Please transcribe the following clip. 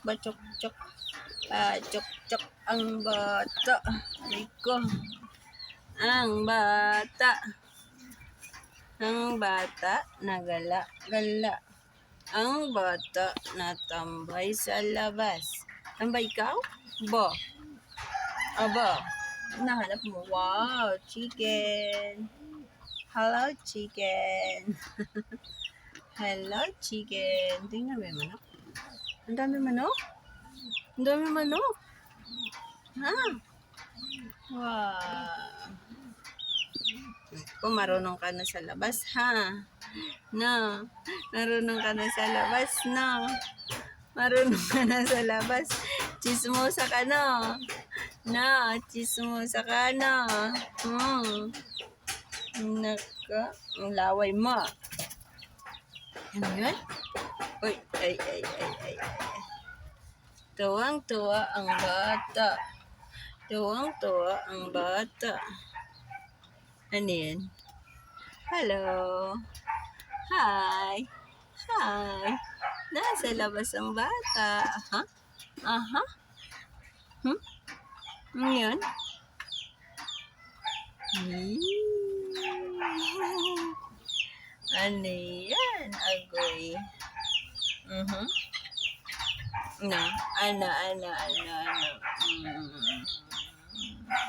Bachok-chok. Bachok-chok ang bata. Aray ko. Ang bata. Ang bata nagala-gala. Ang bata natambay sa labas. Tambay ikaw? Ba? Aba? Nahanap mo? Wow! Chicken! Hello, chicken! Hello, chicken! Tingnan mo yung manok. Ang dami manok? Ang dami manok? Ha? Wow! Kung marunong ka na sa labas, ha? No? Marunong ka na sa labas, no? Marunong ka na sa labas. Chismosa ka, no? No, chismosa ka, no? Naka, ang laway mo. Ano yun? Uy, ay. Tuwang-tuwa ang bata. Tuwang-tuwa ang bata. Ano yan? Hello. Hi. Hi. Nasa labas ang bata. Aha. Aha. Ano yan? Ano yan? Agoy. Ano?